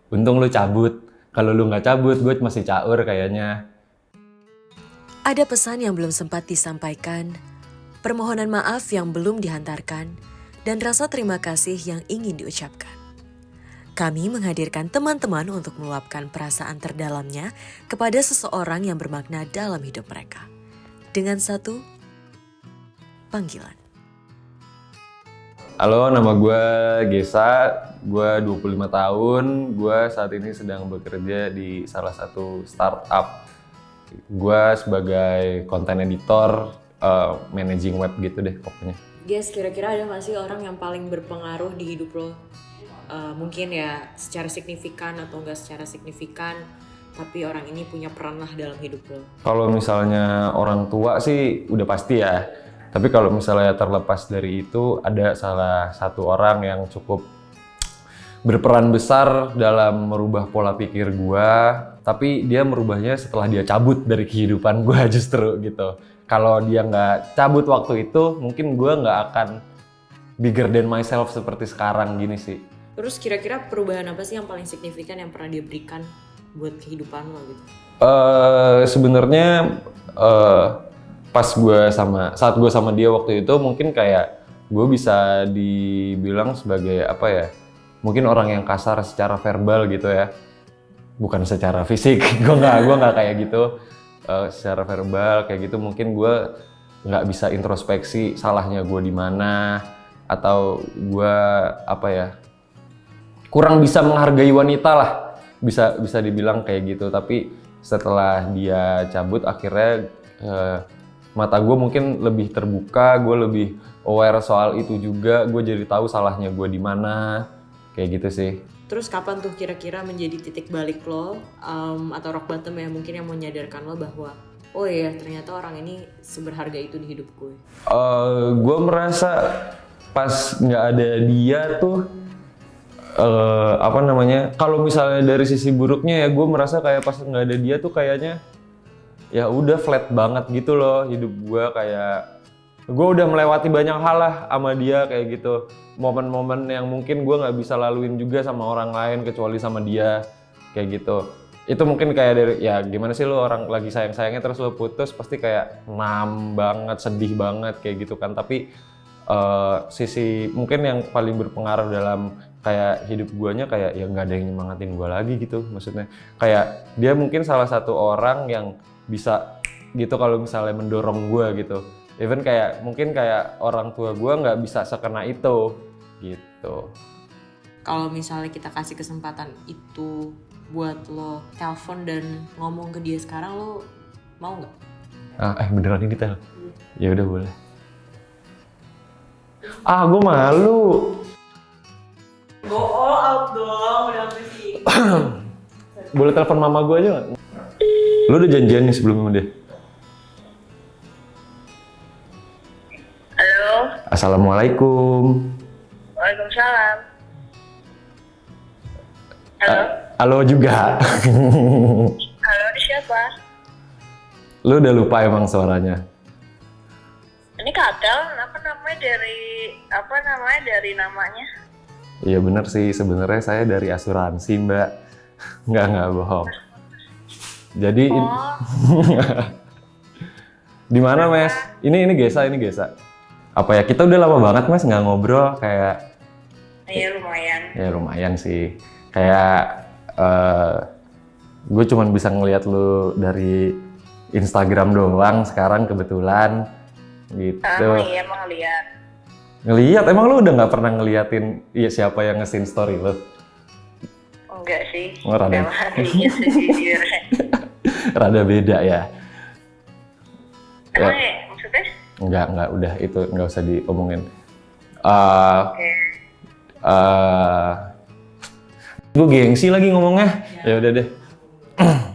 Untung lu cabut. Kalau lu nggak cabut, gue masih caur kayaknya. Ada pesan yang belum sempat disampaikan, permohonan maaf yang belum dihantarkan, dan rasa terima kasih yang ingin diucapkan. Kami menghadirkan teman-teman untuk meluapkan perasaan terdalamnya kepada seseorang yang bermakna dalam hidup mereka. Dengan satu panggilan. Halo, nama gue Gesa, gue 25 tahun, gue saat ini sedang bekerja di salah satu startup. Gue sebagai content editor, managing web gitu deh pokoknya. Guys, kira-kira ada gak sih orang yang paling berpengaruh di hidup lo? Mungkin ya secara signifikan atau enggak secara signifikan, tapi orang ini punya peran lah dalam hidup lo. Kalau misalnya orang tua sih udah pasti ya. Tapi kalau misalnya terlepas dari itu, ada salah satu orang yang cukup berperan besar dalam merubah pola pikir gue. Tapi dia merubahnya setelah dia cabut dari kehidupan gue justru gitu. Kalau dia nggak cabut waktu itu, mungkin gue nggak akan bigger than myself seperti sekarang gini sih. Terus kira-kira perubahan apa sih yang paling signifikan yang pernah dia berikan buat kehidupan lo gitu? Sebenarnya saat gue sama dia waktu itu mungkin kayak gue bisa dibilang sebagai apa ya, mungkin orang yang kasar secara verbal gitu ya, bukan secara fisik. gue nggak kayak gitu. Secara verbal kayak gitu mungkin gue nggak bisa introspeksi salahnya gue di mana, atau gue apa ya, kurang bisa menghargai wanita lah, bisa dibilang kayak gitu. Tapi setelah dia cabut akhirnya mata gue mungkin lebih terbuka, gue lebih aware soal itu juga, gue jadi tahu salahnya gue di mana, kayak gitu sih. Terus kapan tuh kira-kira menjadi titik balik lo atau rock bottom ya mungkin yang menyadarkan lo bahwa oh iya ternyata orang ini seberharga itu di hidup gue? Gue merasa pas nggak ada dia tuh apa namanya, kalau misalnya dari sisi buruknya ya, gue merasa kayak pas nggak ada dia tuh kayaknya ya udah flat banget gitu loh hidup gue. Kayak gue udah melewati banyak hal lah sama dia kayak gitu, momen-momen yang mungkin gue nggak bisa laluin juga sama orang lain kecuali sama dia kayak gitu. Itu mungkin kayak dari ya gimana sih lo orang lagi sayang-sayangnya terus lo putus, pasti kayak banget, sedih banget kayak gitu kan. Tapi sisi mungkin yang paling berpengaruh dalam kayak hidup guanya kayak ya nggak ada yang nyemangatin gue lagi gitu. Maksudnya kayak dia mungkin salah satu orang yang bisa gitu kalau misalnya mendorong gue gitu. Even kayak mungkin kayak orang tua gue nggak bisa sekena itu gitu. Kalau misalnya kita kasih kesempatan itu buat lo telepon dan ngomong ke dia sekarang, lo mau nggak? Beneran ini tel? Ya udah boleh. Gue malu. Go all out dong, udah sih. Boleh telepon mama gue aja nggak? Lu udah janjian nih sebelum sama dia? Halo. Assalamualaikum. Waalaikumsalam. Halo. Halo juga. Halo, ini siapa? Lu udah lupa emang suaranya? Ini Kadal, apa namanya dari namanya? Iya bener sih, sebenarnya saya dari asuransi mbak. Nggak bohong. Jadi di mana Mes? Ini Gesa. Apa ya, kita udah lama banget Mas nggak ngobrol kayak. Iya lumayan. Ya lumayan sih. Kayak gue cuman bisa ngelihat lu dari Instagram doang sekarang kebetulan gitu. Iya emang lihat. Ngelihat, emang lu udah nggak pernah ngeliatin siapa yang nge-scene story lu? Enggak sih. Oh, rada. Emang iya sih jujur. Rada beda ya. Emang ya, maksudnya? Enggak, udah itu nggak usah diomongin. Oke. Gue gengsi lagi ngomongnya. Ya udah deh.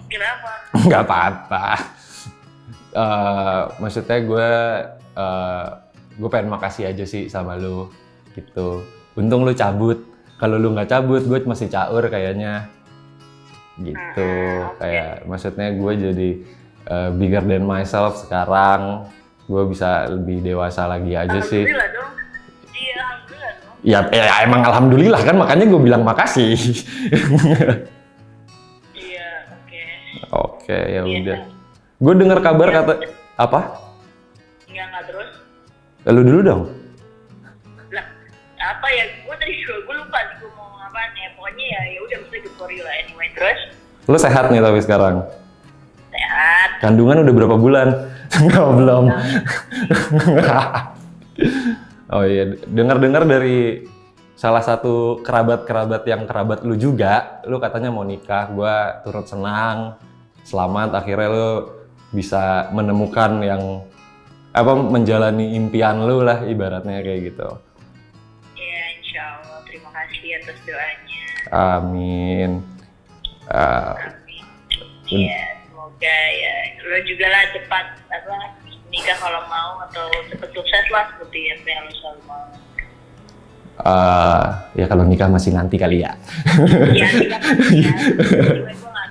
Kenapa? Nggak apa-apa. Maksudnya gue pengen makasih aja sih sama lu gitu. Untung lu cabut. Kalau lu nggak cabut, gue masih caur kayaknya. Gitu. Kayak maksudnya gue jadi bigger than myself sekarang. Gue bisa lebih dewasa lagi aja sih. Alhamdulillah dong. Iya, alhamdulillah dong. Ya emang alhamdulillah kan, makanya gue bilang makasih. Iya, oke. Oke, ya Iya. udah. Gue dengar kabar kata apa? Enggak terus. Lu dulu dong. Lah, apa ya? Gue lupa sih gue mau ngapain ya. Pokoknya ya udah mesti good for you lah. Anyway, terus Lu sehat nih tapi sekarang. sehat. Kandungan udah berapa bulan? Enggak, belum. Oh iya, dengar-dengar dari salah satu kerabat-kerabat yang kerabat lu juga, lu katanya mau nikah. Gua turut senang. Selamat, akhirnya lu bisa menemukan yang menjalani impian lu lah, ibaratnya kayak gitu. Ya, insya Allah. Terima kasih atas doanya. Amin. Amin. Iya, semoga ya lo juga lah cepat nikah kalau mau, atau cepat sukses lah seperti yang lo selalu mau. Ya kalau nikah masih nanti kali ya. Iya, nikah ya. Gue nggak pernah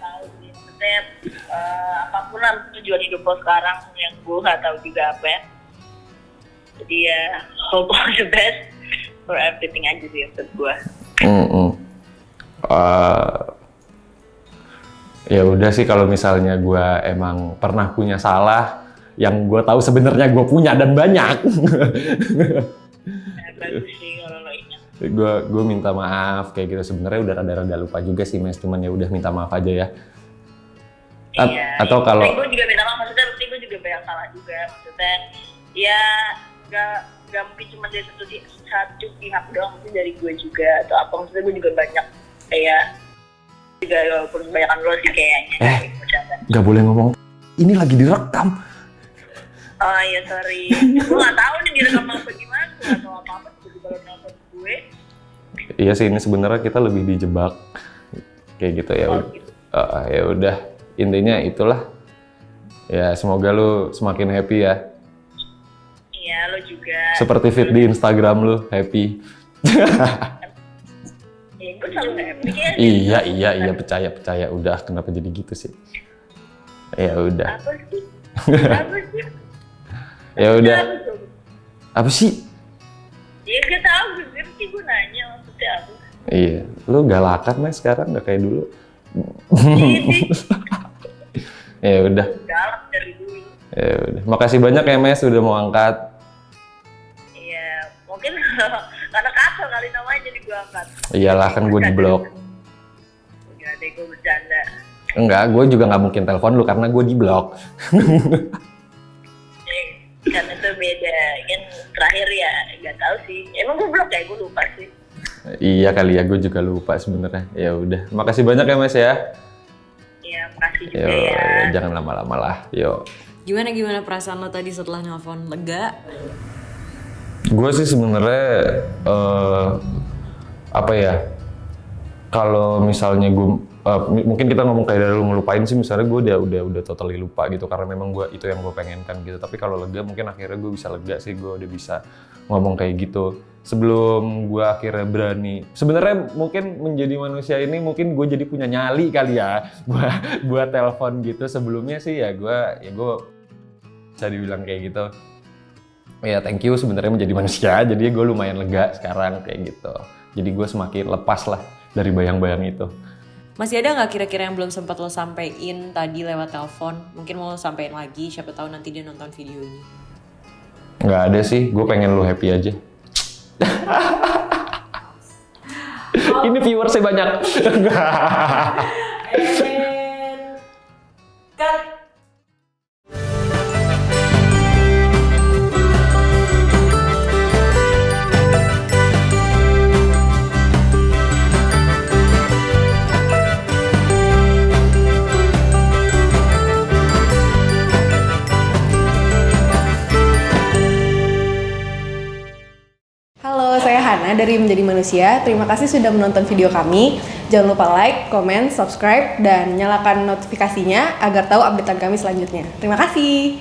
tahu sih. Maksudnya apapun lah tujuan hidup lo sekarang yang gue nggak tahu juga apa ya. Jadi ya hope all the best for everything aja sih untuk gue. Ya udah sih, kalau misalnya gue emang pernah punya salah yang gue tahu sebenarnya gue punya dan banyak. Bagus sih kalau lo ingat. gue minta maaf kayak gitu. Sebenarnya udah rada-rada lupa juga sih Mes, cuman ya udah minta maaf aja ya. Iya. Atau kalau gue juga minta maaf, maksudnya berarti gue juga banyak salah juga. Maksudnya ya nggak mungkin cuma dari satu pihak doang, mungkin dari gue juga atau apa. Maksudnya gue juga banyak kayak juga walaupun kebanyakan lo sih kayaknya. Bercanda. nggak boleh ngomong. Ini lagi direkam. Oh iya, sorry. Gue nggak tahu nih direkam apa gimana. Gue nggak tahu apa-apa. Tiba-tiba lo nelfon gue. Iya sih, ini sebenarnya kita lebih dijebak kayak gitu ya. Oh, gitu. Ya udah, intinya itulah. Ya semoga lu semakin happy ya. Iya, lo juga. Seperti feed di Instagram lu, happy. Ya, gue selalu happy ya. Iya, percaya. Udah, kenapa jadi gitu sih? Ya udah. Apa sih? Apa sih? Ya udah. Apa tuh? Apa sih? Ya gak tau, gue nanya maksudnya apa. Iya, lu galakan Mas sekarang, nggak kayak dulu. Ya udah. Galak dari dulu. Ya udah. Makasih banyak ya Mas udah mau angkat. Iya, mungkin karena kasar kali namanya jadi gue angkat. Iyalah, kan gue di blok. Enggak deh, gue bercanda. Enggak, gue juga nggak mungkin telepon lu karena gue di blok. Kan itu beda, kan terakhir ya nggak tahu sih. Emang gue blok ya, gue lupa sih. Iya kali ya, gue juga lupa sebenarnya. Ya udah, makasih banyak ya Mas ya. Iya, makasih juga Yo, ya. jangan lama-lama lah. Yo. Gimana perasaan lo tadi setelah nelpon? Lega? Gue sih sebenarnya apa ya? Kalau misalnya gue mungkin kita ngomong kayak dari lu ngelupain sih, misalnya gue udah totally lupa gitu karena memang gue itu yang gue pengenkan gitu. Tapi kalau lega mungkin akhirnya gue bisa lega sih, gue udah bisa ngomong kayak gitu. Sebelum gue akhirnya berani, sebenarnya mungkin menjadi manusia ini mungkin gue jadi punya nyali kali ya, buat telepon gitu. Sebelumnya sih ya gue bisa dibilang kayak gitu. Ya thank you sebenarnya menjadi manusia, jadi gue lumayan lega sekarang kayak gitu. Jadi gue semakin lepas lah dari bayang-bayang itu. Masih ada nggak kira-kira yang belum sempat lo sampein tadi lewat telepon? Mungkin mau lo sampein lagi, siapa tahu nanti dia nonton video ini. Nggak ada sih, gue pengen lu happy aja. Ini viewersnya banyak. Cut. Halo, saya Hana dari Menjadi Manusia. Terima kasih sudah menonton video kami. Jangan lupa like, comment, subscribe, dan nyalakan notifikasinya agar tahu updatean kami selanjutnya. Terima kasih.